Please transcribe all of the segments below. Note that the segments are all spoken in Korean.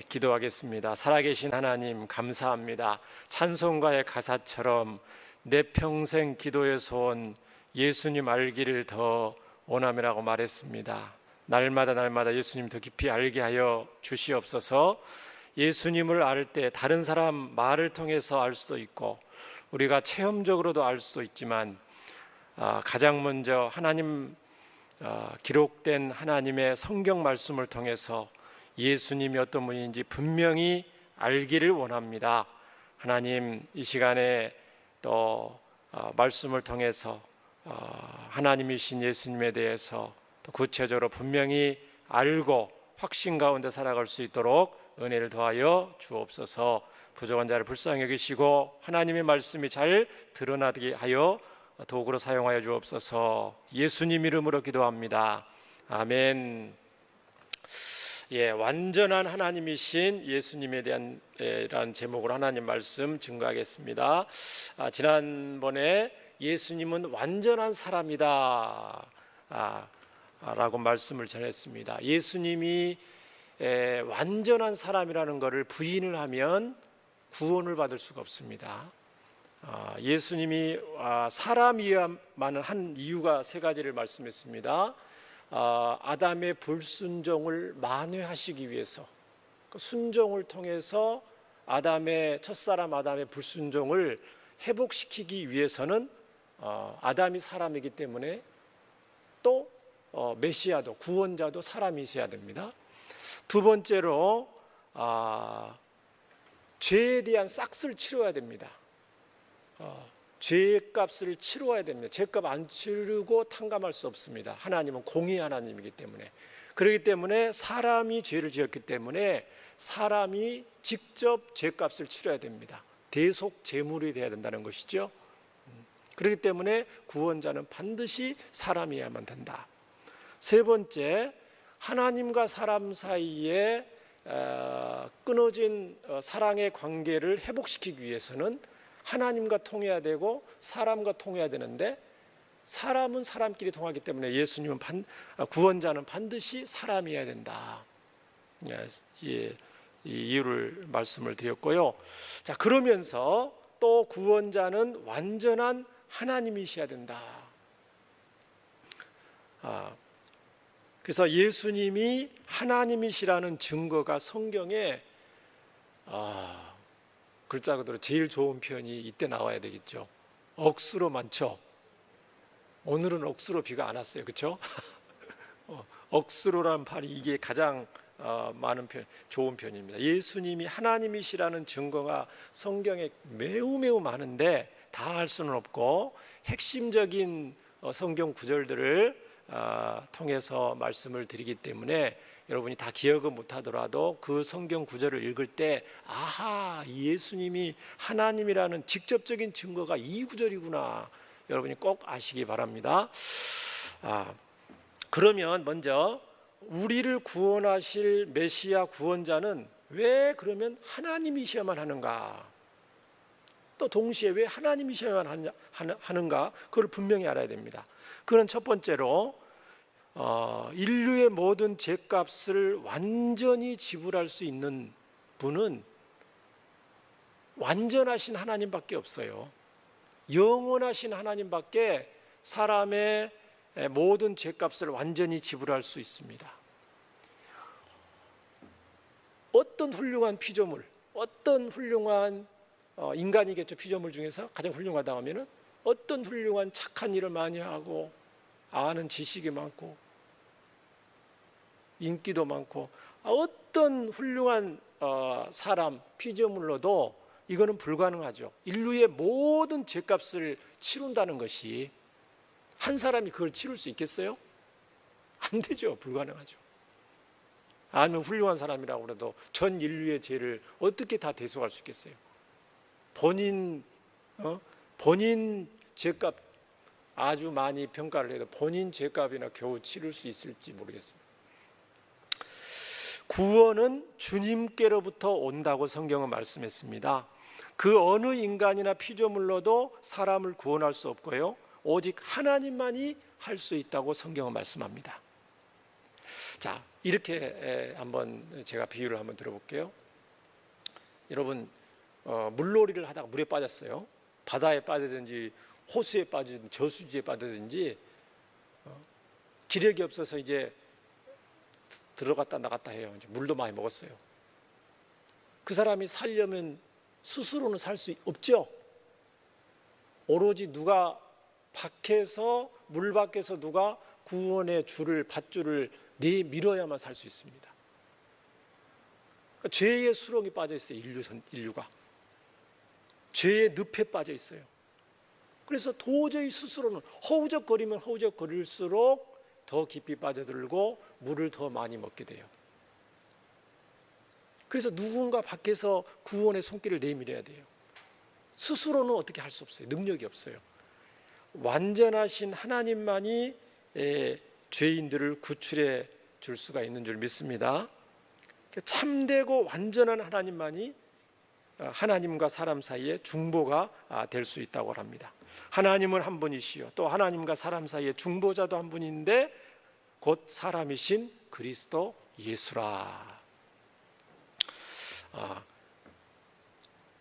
기도하겠습니다. 살아계신 하나님 감사합니다. 찬송가의 가사처럼 내 평생 기도의 소원 예수님 알기를 더 원함이라고 말했습니다. 날마다 예수님 더 깊이 알게 하여 주시옵소서. 예수님을 알 때 다른 사람 말을 통해서 알 수도 있고 우리가 체험적으로도 알 수도 있지만 가장 먼저 하나님 기록된 하나님의 성경 말씀을 통해서 예수님이 어떤 분인지 분명히 알기를 원합니다. 하나님, 이 시간에 또 말씀을 통해서 하나님이신 예수님에 대해서 또 구체적으로 분명히 알고 확신 가운데 살아갈 수 있도록 은혜를 더하여 주옵소서. 부족한 자를 불쌍히 여기시고 하나님의 말씀이 잘 드러나게 하여 도구로 사용하여 주옵소서. 예수님 이름으로 기도합니다. 아멘. 완전한 하나님이신 예수님에 대한 라는 제목으로 하나님 말씀 증거하겠습니다. 지난번에 예수님은 완전한 사람이다 라고 말씀을 전했습니다. 예수님이 완전한 사람이라는 것을 부인을 하면 구원을 받을 수가 없습니다. 예수님이 사람이야만 한 이유가 세 가지를 말씀했습니다. 아담의 불순종을 만회하시기 위해서, 그 순종을 통해서 첫사람 아담의 불순종을 회복시키기 위해서는 아담이 사람이기 때문에 또 메시아도 구원자도 사람이 있어야 됩니다. 두 번째로 죄에 대한 싹스를 치러야 됩니다. 죄값을 치러야 됩니다. 죄값 안 치르고 탕감할 수 없습니다. 하나님은 공의 하나님이기 때문에. 그렇기 때문에 사람이 죄를 지었기 때문에 사람이 직접 죄값을 치러야 됩니다. 대속 제물이 되어야 된다는 것이죠. 그렇기 때문에 구원자는 반드시 사람이어야만 된다. 세 번째, 하나님과 사람 사이에 끊어진 사랑의 관계를 회복시키기 위해서는 하나님과 통해야 되고 사람과 통해야 되는데 사람은 사람끼리 통하기 때문에 예수님은 구원자는 반드시 사람이어야 된다. 이 이유를 말씀을 드렸고요. 자, 그러면서 또 구원자는 완전한 하나님이셔야 된다. 그래서 예수님이 하나님이시라는 증거가 성경에 글자 그대로 제일 좋은 표현이 이때 나와야 되겠죠. 억수로 많죠. 오늘은 억수로 비가 안 왔어요, 그렇죠? 억수로란 말이 이게 가장 많은 좋은 표현입니다. 예수님이 하나님이시라는 증거가 성경에 매우 많은데 다 할 수는 없고 핵심적인 성경 구절들을 통해서 말씀을 드리기 때문에 여러분이 다 기억은 못하더라도 그 성경 구절을 읽을 때 예수님이 하나님이라는 직접적인 증거가 이 구절이구나, 여러분이 꼭 아시기 바랍니다. 그러면 먼저 우리를 구원하실 메시아 구원자는 왜 그러면 하나님이셔야만 하는가, 또 동시에 왜 하나님이셔야만 하는가, 그걸 분명히 알아야 됩니다. 그건 첫 번째로 인류의 모든 죄값을 완전히 지불할 수 있는 분은 완전하신 하나님밖에 없어요. 영원하신 하나님밖에 사람의 모든 죄값을 완전히 지불할 수 있습니다. 어떤 훌륭한 피조물, 어떤 훌륭한 인간이겠죠. 피조물 중에서 가장 훌륭하다 하면은 어떤 훌륭한 착한 일을 많이 하고 아는 지식이 많고 인기도 많고 어떤 훌륭한 사람, 피조물로도 이거는 불가능하죠. 인류의 모든 죄값을 치룬다는 것이 한 사람이 그걸 치룰 수 있겠어요? 안 되죠. 불가능하죠. 아니면 훌륭한 사람이라고 해도 전 인류의 죄를 어떻게 다 대속할 수 있겠어요? 본인 죄값 아주 많이 평가를 해도 본인 죄값이나 겨우 치를 수 있을지 모르겠습니다. 구원은 주님께로부터 온다고 성경은 말씀했습니다. 그 어느 인간이나 피조물로도 사람을 구원할 수 없고요, 오직 하나님만이 할 수 있다고 성경은 말씀합니다. 자, 이렇게 한번 제가 비유를 한번 들어볼게요. 여러분 물놀이를 하다가 물에 빠졌어요. 바다에 빠지든지 호수에 빠지든지 저수지에 빠지든지 기력이 없어서 이제 들어갔다 나갔다 해요. 이제 물도 많이 먹었어요. 그 사람이 살려면 스스로는 살 수 없죠. 오로지 누가 밖에서 물 밖에서 누가 구원의 줄을 밧줄을 내밀어야만 살 수 있습니다. 그러니까 죄의 수렁에 빠져 있어요. 인류가 죄의 늪에 빠져 있어요. 그래서 도저히 스스로는 허우적거리면 허우적거릴수록 더 깊이 빠져들고 물을 더 많이 먹게 돼요. 그래서 누군가 밖에서 구원의 손길을 내밀어야 돼요. 스스로는 어떻게 할 수 없어요. 능력이 없어요. 완전하신 하나님만이 죄인들을 구출해 줄 수가 있는 줄 믿습니다. 참되고 완전한 하나님만이 하나님과 사람 사이의 중보가 될 수 있다고 합니다. 하나님은 한 분이시요 또 하나님과 사람 사이의 중보자도 한 분인데 곧 사람이신 그리스도 예수라.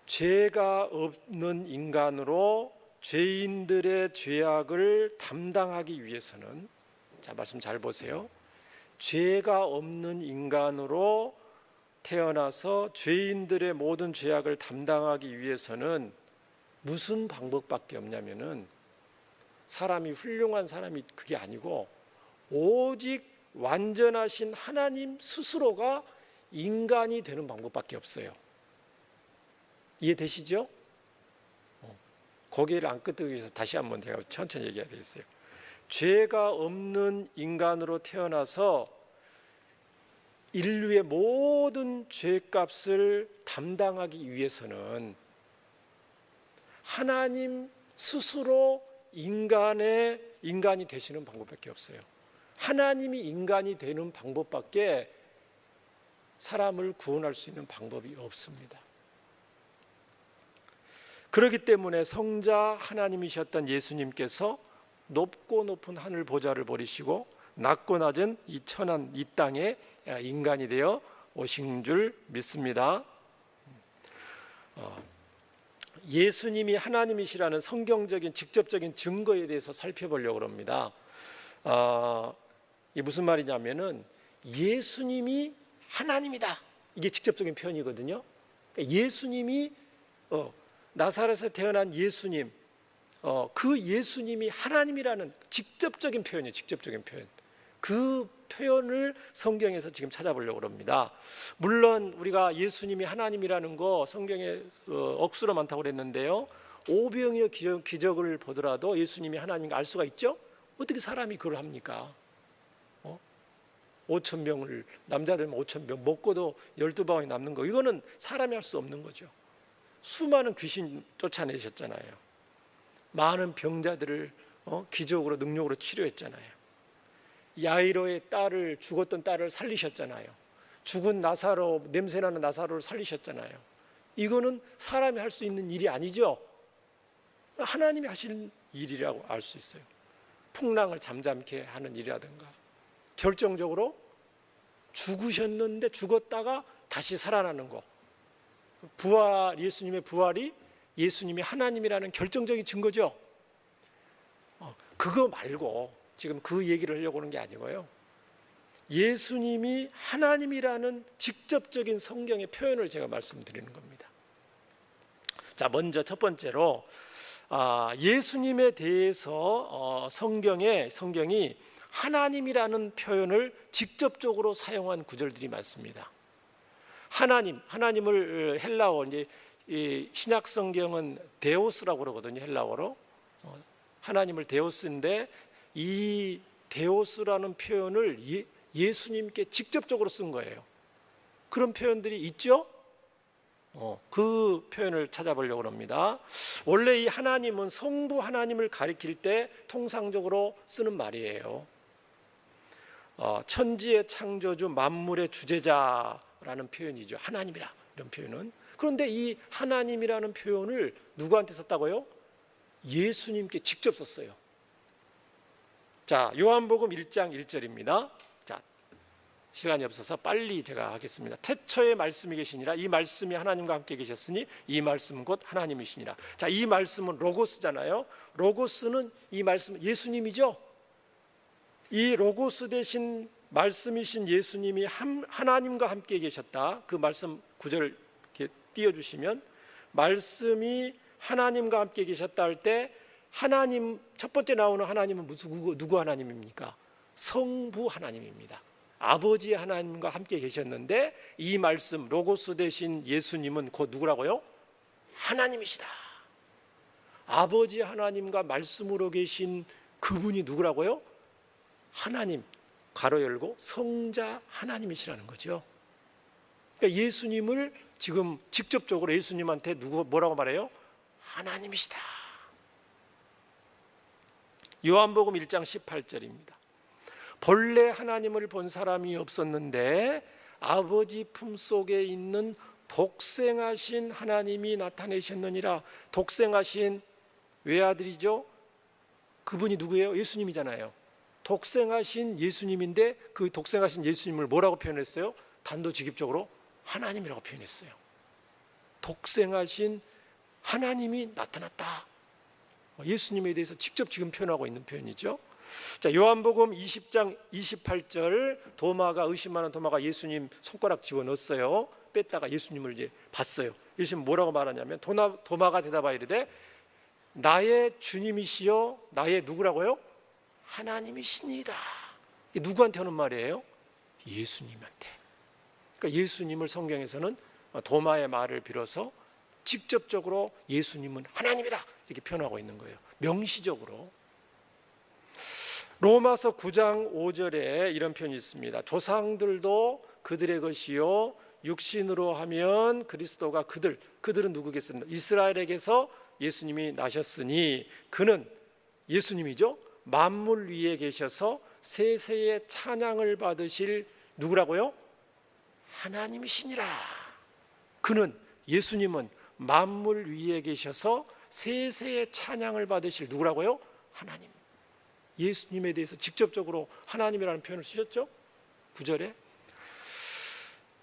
죄가 없는 인간으로 죄인들의 죄악을 담당하기 위해서는, 자 말씀 잘 보세요. 죄가 없는 인간으로 태어나서 죄인들의 모든 죄악을 담당하기 위해서는 무슨 방법밖에 없냐면은, 사람이 훌륭한 사람이 그게 아니고 오직 완전하신 하나님 스스로가 인간이 되는 방법밖에 없어요. 이해되시죠? 고개를 안 끄덕이기 위해서 다시 한번 제가 천천히 얘기해야 되겠어요. 죄가 없는 인간으로 태어나서 인류의 모든 죄값을 담당하기 위해서는 하나님 스스로 인간이 되시는 방법밖에 없어요. 하나님이 인간이 되는 방법밖에 사람을 구원할 수 있는 방법이 없습니다. 그렇기 때문에 성자 하나님이셨던 예수님께서 높고 높은 하늘 보좌를 버리시고 낮고 낮은 이 천한 이 땅에 인간이 되어 오신 줄 믿습니다. 예수님이 하나님이시라는 성경적인 직접적인 증거에 대해서 살펴보려고 합니다. 이게 무슨 말이냐면은 예수님이 하나님이다. 이게 직접적인 표현이거든요. 그러니까 예수님이 나사렛에서 태어난 예수님, 그 예수님이 하나님이라는 직접적인 표현이에요. 직접적인 표현. 그 표현을 성경에서 지금 찾아보려고 합니다. 물론 우리가 예수님이 하나님이라는 거 성경에 억수로 많다고 그랬는데요. 오병이어 기적을 보더라도 예수님이 하나님인 알 수가 있죠? 어떻게 사람이 그걸 합니까? 5,000명을 남자들만 5,000명 먹고도 12방울이 남는 거, 이거는 사람이 할 수 없는 거죠. 수많은 귀신 쫓아내셨잖아요. 많은 병자들을 기적으로 능력으로 치료했잖아요. 야이로의 죽었던 딸을 살리셨잖아요. 죽은 나사로, 냄새나는 나사로를 살리셨잖아요. 이거는 사람이 할 수 있는 일이 아니죠. 하나님이 하시는 일이라고 알 수 있어요. 풍랑을 잠잠케 하는 일이라든가, 결정적으로 죽으셨는데 죽었다가 다시 살아나는 거, 부활, 예수님의 부활이 예수님이 하나님이라는 결정적인 증거죠. 그거 말고 지금 그 얘기를 하려고 하는 게 아니고요. 예수님이 하나님이라는 직접적인 성경의 표현을 제가 말씀드리는 겁니다. 자, 먼저 첫 번째로 예수님에 대해서 성경이 하나님이라는 표현을 직접적으로 사용한 구절들이 많습니다. 하나님을 헬라어, 이제 이 신약 성경은 데오스라고 그러거든요. 헬라어로 하나님을 데오스인데, 이 데오스라는 표현을 예수님께 직접적으로 쓴 거예요. 그런 표현들이 있죠. 그 표현을 찾아보려고 합니다. 원래 이 하나님은 성부 하나님을 가리킬 때 통상적으로 쓰는 말이에요. 천지의 창조주, 만물의 주재자라는 표현이죠. 하나님이라, 이런 표현은. 그런데 이 하나님이라는 표현을 누구한테 썼다고요? 예수님께 직접 썼어요. 자, 요한복음 1장 1절입니다. 자, 시간이 없어서 빨리 제가 하겠습니다. 태초에 말씀이 계시니라. 이 말씀이 하나님과 함께 계셨으니 이 말씀은 곧 하나님이시니라. 자, 이 말씀은 로고스잖아요. 로고스는 이 말씀 예수님이죠. 이 로고스 대신 말씀이신 예수님이 하나님과 함께 계셨다. 그 말씀 9절 이렇게 띄워주시면, 말씀이 하나님과 함께 계셨다 할 때 하나님, 첫 번째 나오는 하나님은 누구 하나님입니까? 성부 하나님입니다. 아버지 하나님과 함께 계셨는데 이 말씀 로고스 대신 예수님은 곧 누구라고요? 하나님이시다. 아버지 하나님과 말씀으로 계신 그분이 누구라고요? 하나님, 가로 열고 성자 하나님이시라는 거죠. 그러니까 예수님을 지금 직접적으로 예수님한테 뭐라고 말해요? 하나님이시다. 요한복음 1장 18절입니다. 본래 하나님을 본 사람이 없었는데 아버지 품속에 있는 독생하신 하나님이 나타내셨느니라. 독생하신 외아들이죠. 그분이 누구예요? 예수님이잖아요. 독생하신 예수님인데 그 독생하신 예수님을 뭐라고 표현했어요? 단도직입적으로 하나님이라고 표현했어요. 독생하신 하나님이 나타났다. 예수님에 대해서 직접 지금 표현하고 있는 표현이죠. 자, 요한복음 20장 28절, 도마가 의심하는 도마가 예수님 손가락 집어넣었어요. 뺐다가 예수님을 이제 봤어요. 예수님 뭐라고 말하냐면 도마가 대답하여 이르되 나의 주님이시여 나의 누구라고요? 하나님이시니이다. 이게 누구한테 하는 말이에요? 예수님한테. 그러니까 예수님을 성경에서는 도마의 말을 빌어서 직접적으로 예수님은 하나님이다 이렇게 표현하고 있는 거예요. 명시적으로. 로마서 9장 5절에 이런 표현이 있습니다. 조상들도 그들의 것이요 육신으로 하면 그리스도가 그들은 누구겠습니까? 이스라엘에게서 예수님이 나셨으니 그는 예수님이죠. 만물 위에 계셔서 세세의 찬양을 받으실 누구라고요? 하나님이시니라. 그는 예수님은 만물 위에 계셔서 세세의 찬양을 받으실 누구라고요? 하나님. 예수님에 대해서 직접적으로 하나님이라는 표현을 쓰셨죠? 9절에.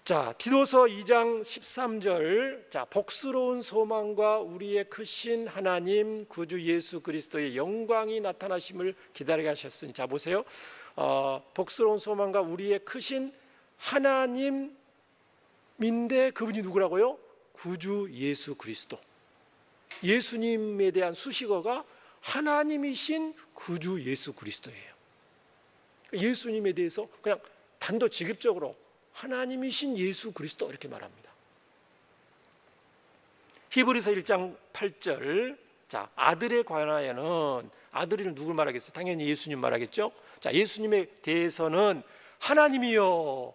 자, 디도서 2장 13절. 자, 복스러운 소망과 우리의 크신 하나님 구주 예수 그리스도의 영광이 나타나심을 기다리게 하셨으니. 자, 보세요. 복스러운 소망과 우리의 크신 하나님인데 그분이 누구라고요? 구주 예수 그리스도. 예수님에 대한 수식어가 하나님이신 구주 예수 그리스도예요. 예수님에 대해서 그냥 단도직입적으로 하나님이신 예수 그리스도 이렇게 말합니다. 히브리서 1장 8절. 자, 아들에 관하여는 아들이 누굴 말하겠어요? 당연히 예수님 말하겠죠. 자, 예수님에 대해서는 하나님이여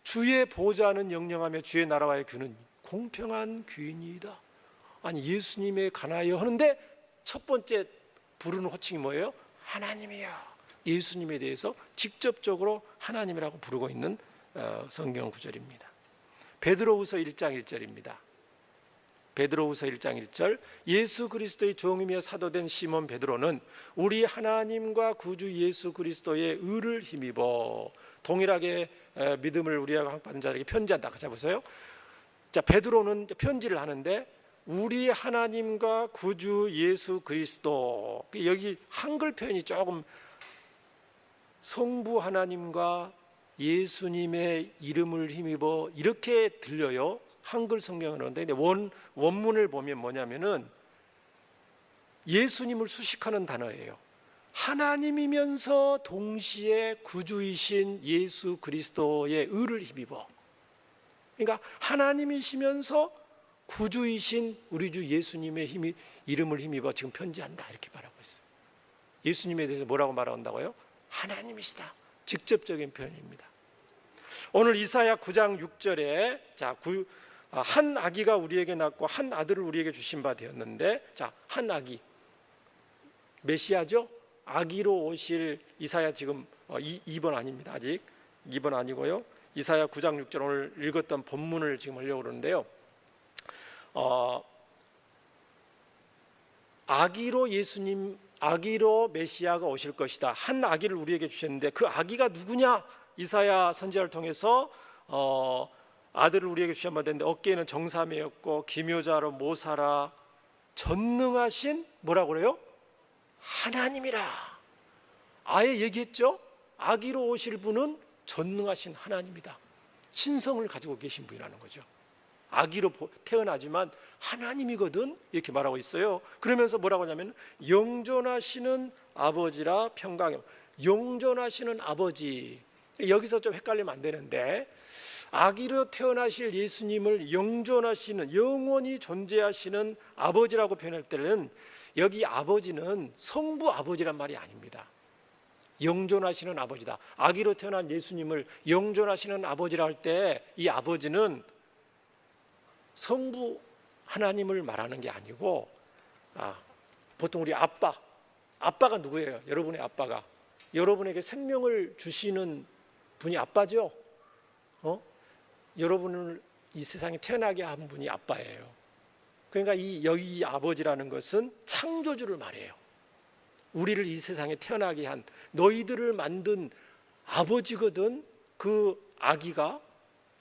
주의 보좌는 영영하며 주의 나라와의 규는 공평한 규이니이다. 아니 예수님에 관하여 하는데 첫 번째 부르는 호칭이 뭐예요? 하나님이여. 예수님에 대해서 직접적으로 하나님이라고 부르고 있는 성경 구절입니다. 베드로후서 1장 1절입니다. 베드로후서 1장 1절. 예수 그리스도의 종이며 사도된 시몬 베드로는 우리 하나님과 구주 예수 그리스도의 의를 힘입어 동일하게 믿음을 우리와 받은 자에게 편지한다. 자 보세요. 자, 베드로는 편지를 하는데 우리 하나님과 구주 예수 그리스도, 여기 한글 표현이 조금 성부 하나님과 예수님의 이름을 힘입어 이렇게 들려요. 한글 성경은. 그런데 원문을 보면 뭐냐면은 예수님을 수식하는 단어예요. 하나님이면서 동시에 구주이신 예수 그리스도의 의를 힘입어. 그러니까 하나님이시면서 구주이신 우리 주 예수님의 이름을 힘입어 지금 편지한다 이렇게 말하고 있어요. 예수님에 대해서 뭐라고 말한다고요? 하나님이시다. 직접적인 표현입니다. 오늘 이사야 9장 6절에 자, 한 아기가 우리에게 낳고 한 아들을 우리에게 주신 바 되었는데, 자, 한 아기 메시아죠. 아기로 오실 이사야 지금 2번 아닙니다. 아직 2번 아니고요. 이사야 9장 6절 오늘 읽었던 본문을 지금 하려고 그러는데요. 아기로 메시아가 오실 것이다. 한 아기를 우리에게 주셨는데 그 아기가 누구냐? 이사야 선지자를 통해서 아들을 우리에게 주신 바 되는데 어깨에는 정사매였고 기묘자로 모사라 전능하신 뭐라고 그래요? 하나님이라. 아예 얘기했죠. 아기로 오실 분은 전능하신 하나님이다. 신성을 가지고 계신 분이라는 거죠. 아기로 태어나지만 하나님이거든 이렇게 말하고 있어요. 그러면서 뭐라고 하냐면 영존하시는 아버지라 평강해. 영존하시는 아버지. 여기서 좀 헷갈리면 안 되는데 아기로 태어나실 예수님을 영존하시는 영원히 존재하시는 아버지라고 표현할 때는 여기 아버지는 성부 아버지란 말이 아닙니다. 영존하시는 아버지다. 아기로 태어난 예수님을 영존하시는 아버지라 할 때 이 아버지는 성부 하나님을 말하는 게 아니고 보통 우리 아빠가 누구예요? 여러분의 아빠가 여러분에게 생명을 주시는 분이 아빠죠. 여러분을 이 세상에 태어나게 한 분이 아빠예요. 그러니까 여기 아버지라는 것은 창조주를 말해요. 우리를 이 세상에 태어나게 한 너희들을 만든 아버지거든. 그 아기가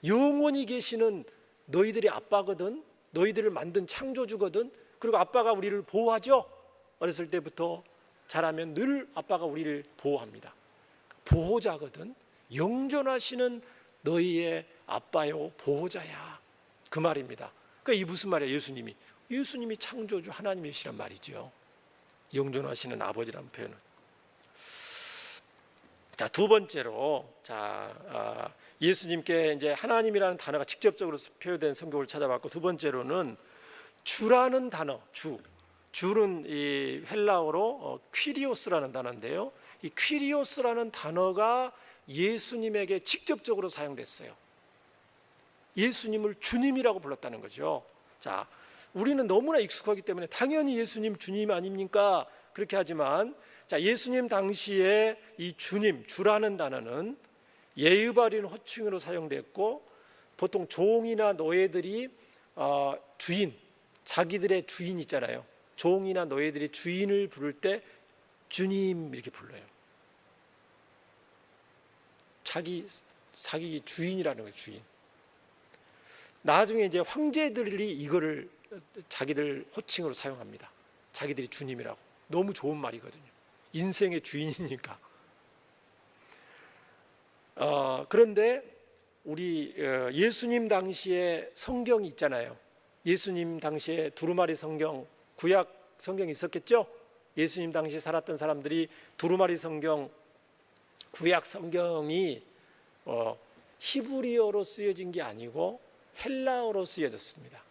영원히 계시는 너희들의 아빠거든. 너희들을 만든 창조주거든. 그리고 아빠가 우리를 보호하죠. 어렸을 때부터 자라면 늘 아빠가 우리를 보호합니다. 보호자거든. 영존하시는 너희의 아빠요 보호자야. 그 말입니다. 그러니까 이 무슨 말이에요? 예수님이 창조주 하나님이시란 말이죠. 영존하시는 아버지라는 표현은. 자, 두 번째로 예수님께 이제 하나님이라는 단어가 직접적으로 표현된 성경을 찾아봤고, 두 번째로는 주라는 단어, 주는 이 헬라어로 퀴리오스라는 단어인데요. 이 퀴리오스라는 단어가 예수님에게 직접적으로 사용됐어요. 예수님을 주님이라고 불렀다는 거죠. 자, 우리는 너무나 익숙하기 때문에 당연히 예수님 주님 아닙니까? 그렇게 하지만 예수님 당시에 이 주라는 단어는 예의 바른 호칭으로 사용됐고, 보통 종이나 노예들이 자기들의 주인 있잖아요. 종이나 노예들이 주인을 부를 때 주님 이렇게 불러요. 자기 주인이라는 거예요, 주인. 나중에 이제 황제들이 이거를 자기들 호칭으로 사용합니다. 자기들이 주님이라고. 너무 좋은 말이거든요. 인생의 주인이니까. 그런데 우리 예수님 당시에 성경이 있잖아요. 예수님 당시에 두루마리 성경, 구약 성경이 있었겠죠? 예수님 당시 살았던 사람들이 두루마리 성경, 구약 성경이 히브리어로 쓰여진 게 아니고 헬라어로 쓰여졌습니다.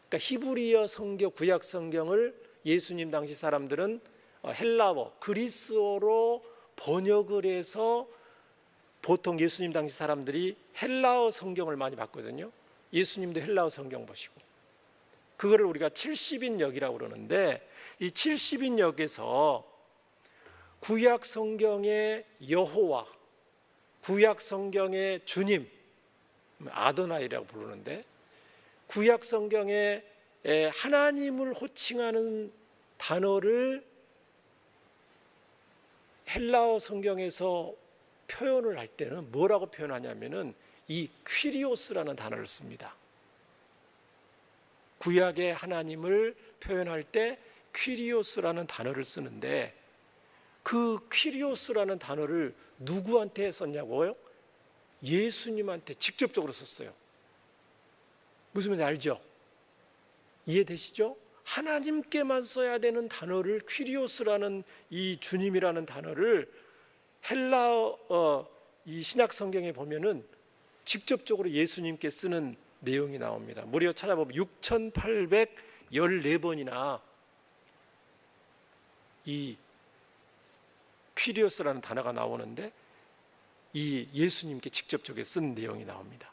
그러니까 히브리어 성경, 구약 성경을 예수님 당시 사람들은 헬라어, 그리스어로 번역을 해서 보통 예수님 당시 사람들이 헬라어 성경을 많이 봤거든요. 예수님도 헬라어 성경 보시고, 그거를 우리가 70인역이라고 그러는데, 이 70인역에서 구약 성경의 여호와, 구약 성경의 주님, 아도나이라고 부르는데, 구약 성경에 하나님을 호칭하는 단어를 헬라어 성경에서 표현을 할 때는 뭐라고 표현하냐면은 이 퀴리오스라는 단어를 씁니다. 구약의 하나님을 표현할 때 퀴리오스라는 단어를 쓰는데, 그 퀴리오스라는 단어를 누구한테 썼냐고요? 예수님한테 직접적으로 썼어요. 무슨 말인지 알죠? 이해되시죠? 하나님께만 써야 되는 단어를, 퀴리오스라는 이 주님이라는 단어를 헬라어 이 신약 성경에 보면은 직접적으로 예수님께 쓰는 내용이 나옵니다. 무려 찾아보면 6,814번이나 이 퀴리오스라는 단어가 나오는데 이 예수님께 직접적으로 쓴 내용이 나옵니다.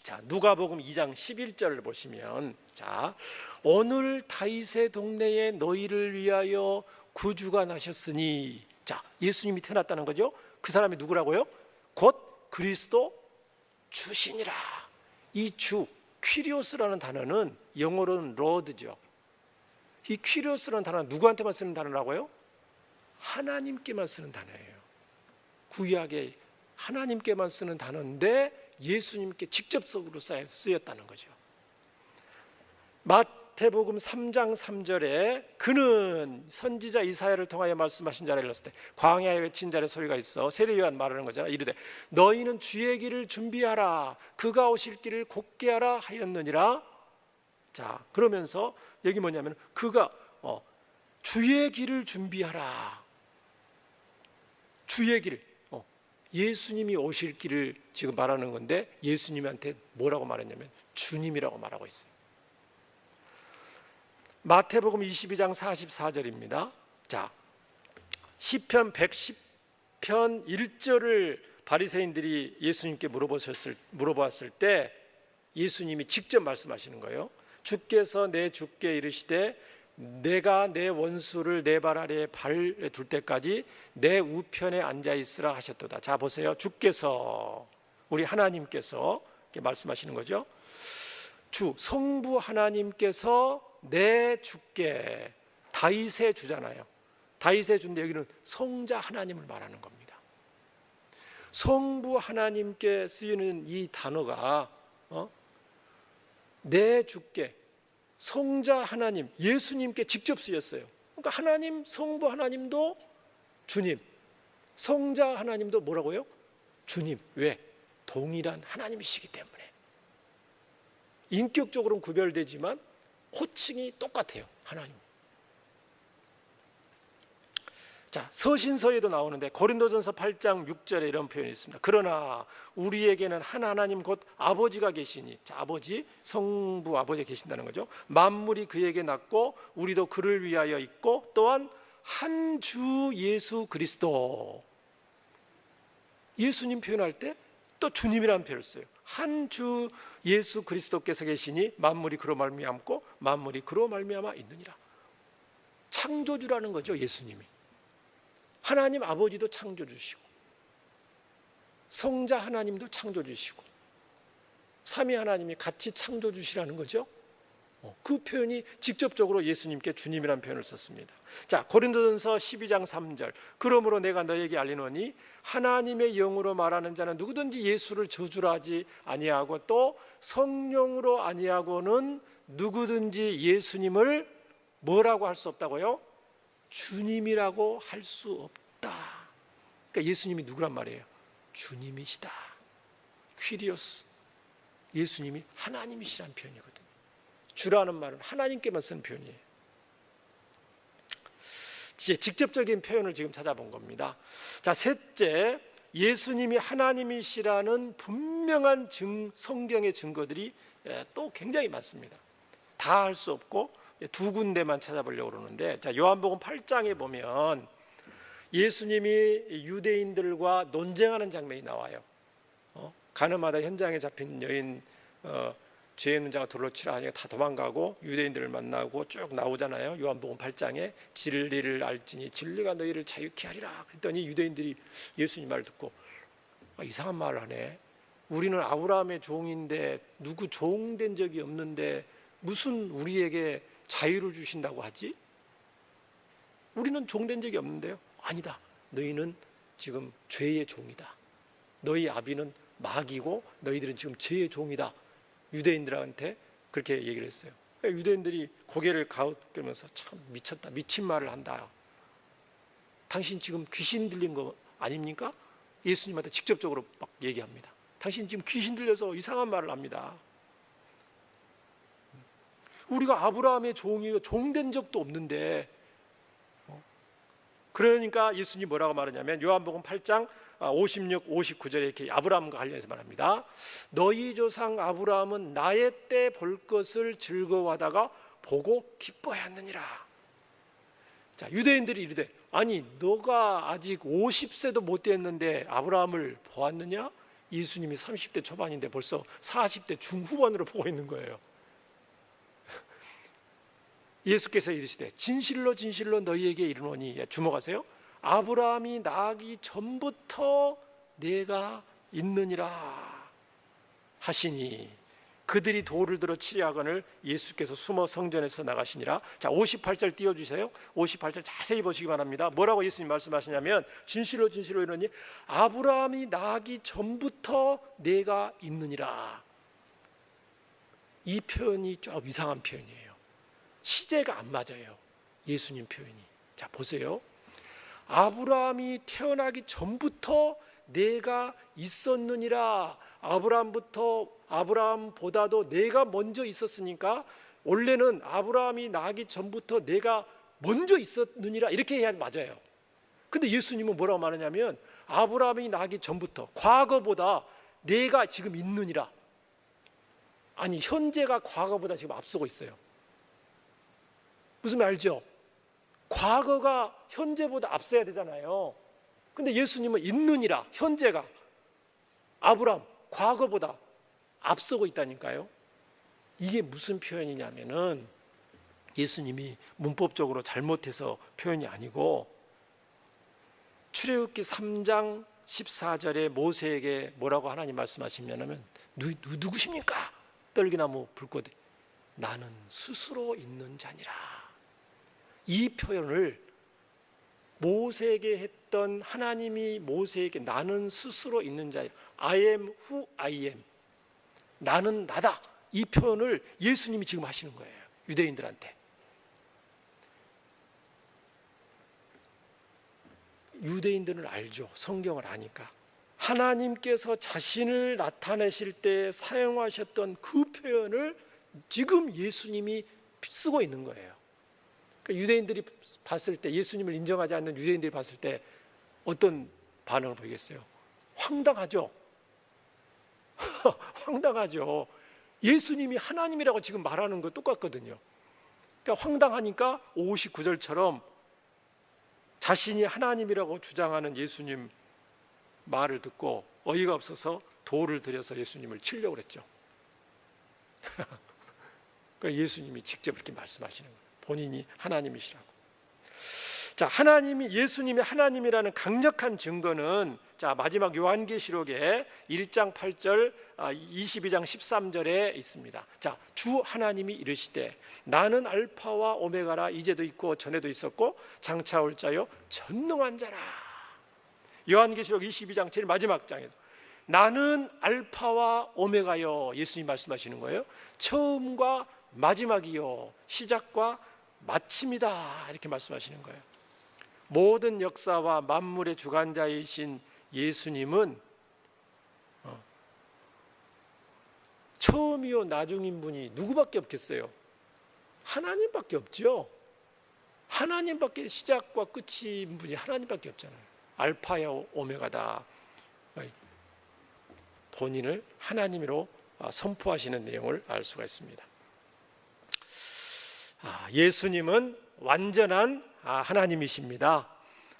자, 누가복음 2장 11절을 보시면, 자, 오늘 다윗의 동네에 너희를 위하여 구주가 나셨으니, 자, 예수님이 태어났다는 거죠. 그 사람이 누구라고요? 곧 그리스도 주시니라. 이 퀴리오스라는 단어는 영어로는 로드죠. 이 퀴리오스라는 단어는 누구한테만 쓰는 단어라고요? 하나님께만 쓰는 단어예요. 구약의 하나님께만 쓰는 단어인데 예수님께 직접적으로 쓰였다는 거죠. 마태복음 3장 3절에 그는 선지자 이사야를 통하여 말씀하신 자라 일렀을 때 광야에 외친 자의 소리가 있어 세례 요한 말하는 거잖아. 이르되 너희는 주의 길을 준비하라 그가 오실 길을 곧게 하라 하였느니라. 자, 그러면서 여기 뭐냐면 그가 주의 길을 준비하라. 주의 길, 예수님이 오실 길을 지금 말하는 건데 예수님한테 뭐라고 말했냐면 주님이라고 말하고 있어요. 마태복음 22장 44절입니다. 자, 시편 110편 1절을 바리새인들이 예수님께 물어봤을 때 예수님이 직접 말씀하시는 거예요. 주께서 내 주께 이르시되 내가 내 원수를 내 발 아래에 발 둘 때까지 내 우편에 앉아 있으라 하셨도다. 자, 보세요. 주께서, 우리 하나님께서 이렇게 말씀하시는 거죠. 주, 성부 하나님께서 내 주께, 다윗의 주잖아요. 다윗의 주인데 여기는 성자 하나님을 말하는 겁니다. 성부 하나님께 쓰이는 이 단어가 내 주께, 성자 하나님, 예수님께 직접 쓰였어요. 그러니까 하나님, 성부 하나님도 주님, 성자 하나님도 뭐라고요? 주님. 왜? 동일한 하나님이시기 때문에. 인격적으로는 구별되지만 호칭이 똑같아요. 하나님. 자, 서신서에도 나오는데 고린도전서 8장 6절에 이런 표현이 있습니다. 그러나 우리에게는 한 하나님 곧 아버지가 계시니, 자, 아버지, 성부 아버지가 계신다는 거죠. 만물이 그에게 낳고 우리도 그를 위하여 있고 또한 한 주 예수 그리스도. 예수님 표현할 때 또 주님이라는 표현을 써요. 한 주 예수 그리스도께서 계시니 만물이 그로 말미암고 만물이 그로 말미암아 있느니라. 창조주라는 거죠. 예수님이. 하나님 아버지도 창조주시고 성자 하나님도 창조주시고 삼위 하나님이 같이 창조주시라는 거죠. 그 표현이 직접적으로 예수님께 주님이라는 표현을 썼습니다. 자, 고린도전서 12장 3절 그러므로 내가 너에게 알리노니 하나님의 영으로 말하는 자는 누구든지 예수를 저주라 하지 아니하고 또 성령으로 아니하고는 누구든지 예수님을 뭐라고 할 수 없다고요? 주님이라고 할 수 없다. 그러니까 예수님이 누구란 말이에요? 주님이시다. 퀴리오스. 예수님이 하나님이시라는 표현이거든요. 주라는 말은 하나님께만 쓰는 표현이에요. 직접적인 표현을 지금 찾아본 겁니다. 자, 셋째, 예수님이 하나님이시라는 분명한 성경의 증거들이 또 굉장히 많습니다. 다 할 수 없고 두 군데만 찾아보려고 그러는데, 자, 요한복음 8장에 보면 예수님이 유대인들과 논쟁하는 장면이 나와요. 가늠하다 현장에 잡힌 여인, 죄 있는 자가 돌로 치라 하니까 다 도망가고 유대인들을 만나고 쭉 나오잖아요. 요한복음 8장에 진리를 알지니 진리가 너희를 자유케 하리라. 그랬더니 유대인들이 예수님 말을 듣고 이상한 말을 하네. 우리는 아브라함의 종인데 누구 종된 적이 없는데 무슨 우리에게 자유를 주신다고 하지? 우리는 종된 적이 없는데요. 아니다. 너희는 지금 죄의 종이다. 너희 아비는 마귀고 너희들은 지금 죄의 종이다. 유대인들한테 그렇게 얘기를 했어요. 유대인들이 고개를 가으면서 참 미쳤다, 미친 말을 한다. 당신 지금 귀신 들린 거 아닙니까? 예수님한테 직접적으로 막 얘기합니다. 당신 지금 귀신 들려서 이상한 말을 합니다. 우리가 아브라함의 종이고 종된 적도 없는데, 그러니까 예수님이 뭐라고 말하냐면 요한복음 8장 56, 59절에 이렇게 아브라함과 관련해서 말합니다. 너희 조상 아브라함은 나의 때 볼 것을 즐거워하다가 보고 기뻐하였느니라. 자, 유대인들이 이르되 아니 너가 아직 50세도 못 됐는데 아브라함을 보았느냐? 예수님이 30대 초반인데 벌써 40대 중후반으로 보고 있는 거예요. 예수께서 이르시되 진실로 진실로 너희에게 이르노니, 주목하세요. 아브라함이 나기 전부터 내가 있느니라 하시니 그들이 돌을 들어 치려하거늘 예수께서 숨어 성전에서 나가시니라. 자, 58절 띄워주세요. 58절 자세히 보시기 바랍니다. 뭐라고 예수님 말씀하시냐면, 진실로 진실로 이르노니 아브라함이 나기 전부터 내가 있느니라. 이 표현이 좀 이상한 표현이에요. 시제가 안 맞아요, 예수님 표현이. 자, 보세요. 아브라함이 태어나기 전부터 내가 있었느니라. 아브라함보다도 내가 먼저 있었으니까 원래는 아브라함이 나기 전부터 내가 먼저 있었느니라 이렇게 해야 맞아요. 근데 예수님은 뭐라고 말하냐면 아브라함이 나기 전부터, 과거보다 내가 지금 있느니라. 아니, 현재가 과거보다 지금 앞서고 있어요. 무슨 말 알죠? 과거가 현재보다 앞서야 되잖아요. 근데 예수님은 있느니라, 현재가 아브라함 과거보다 앞서고 있다니까요. 이게 무슨 표현이냐면은 예수님이 문법적으로 잘못해서 표현이 아니고, 출애굽기 3장 14절에 모세에게 뭐라고 하나님 말씀하시냐면 누구십니까? 떨기나무 불꽃, 나는 스스로 있는 자니라. 이 표현을 모세에게 했던 하나님이 모세에게 나는 스스로 있는 자야, I am who I am, 나는 나다, 이 표현을 예수님이 지금 하시는 거예요, 유대인들한테. 유대인들은 알죠, 성경을 아니까. 하나님께서 자신을 나타내실 때 사용하셨던 그 표현을 지금 예수님이 쓰고 있는 거예요. 그러니까 유대인들이 봤을 때, 예수님을 인정하지 않는 유대인들이 봤을 때 어떤 반응을 보이겠어요? 황당하죠. 황당하죠. 예수님이 하나님이라고 지금 말하는 거 똑같거든요. 그러니까 황당하니까 59절처럼 자신이 하나님이라고 주장하는 예수님 말을 듣고 어이가 없어서 돌을 들여서 예수님을 치려고 그랬죠. 그러니까 예수님이 직접 이렇게 말씀하시는 거예요. 본인이 하나님이시라고. 자, 예수님이 하나님이라는 강력한 증거는, 자, 마지막 요한계시록에 1장 8절, 22장 13절에 있습니다. 자, 주 하나님이 이르시되 나는 알파와 오메가라, 이제도 있고 전에도 있었고 장차 올 자요 전능한 자라. 요한계시록 22장 제일 마지막 장에도 나는 알파와 오메가요, 예수님 말씀하시는 거예요. 처음과 마지막이요, 시작과 마침이다, 이렇게 말씀하시는 거예요. 모든 역사와 만물의 주관자이신 예수님은 처음이요 나중인 분이 누구밖에 없겠어요? 하나님밖에 없죠. 하나님밖에, 시작과 끝인 분이 하나님밖에 없잖아요. 알파야 오메가다, 본인을 하나님으로 선포하시는 내용을 알 수가 있습니다. 예수님은 완전한 하나님이십니다.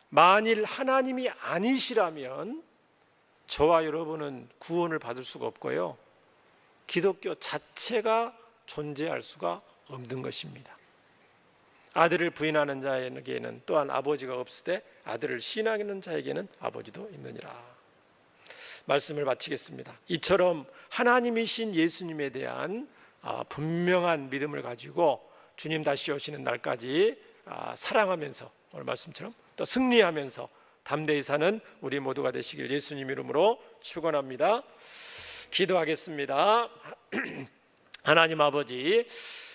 만일 하나님이 아니시라면 저와 여러분은 구원을 받을 수가 없고요, 기독교 자체가 존재할 수가 없는 것입니다. 아들을 부인하는 자에게는 또한 아버지가 없으되 아들을 신앙하는 자에게는 아버지도 있느니라. 말씀을 마치겠습니다. 이처럼 하나님이신 예수님에 대한 분명한 믿음을 가지고 주님 다시 오시는 날까지 사랑하면서, 오늘 말씀처럼 또 승리하면서 담대히 사는 우리 모두가 되시길 예수님 이름으로 축원합니다. 기도하겠습니다. 하나님 아버지,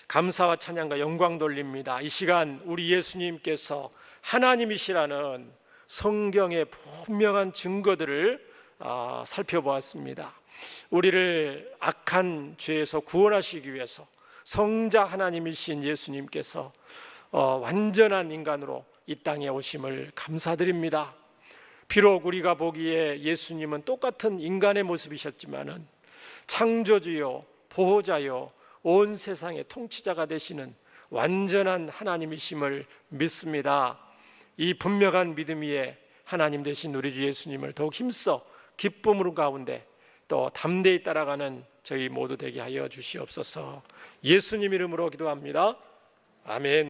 감사와 찬양과 영광 돌립니다. 이 시간 우리 예수님께서 하나님이시라는 성경의 분명한 증거들을 살펴보았습니다. 우리를 악한 죄에서 구원하시기 위해서 성자 하나님이신 예수님께서 완전한 인간으로 이 땅에 오심을 감사드립니다. 비록 우리가 보기에 예수님은 똑같은 인간의 모습이셨지만은 창조주요 보호자요 온 세상의 통치자가 되시는 완전한 하나님이심을 믿습니다. 이 분명한 믿음 위에 하나님 되신 우리 주 예수님을 더욱 힘써 기쁨으로 가운데 또 담대히 따라가는 저희 모두 되게 하여 주시옵소서. 예수님 이름으로 기도합니다. 아멘.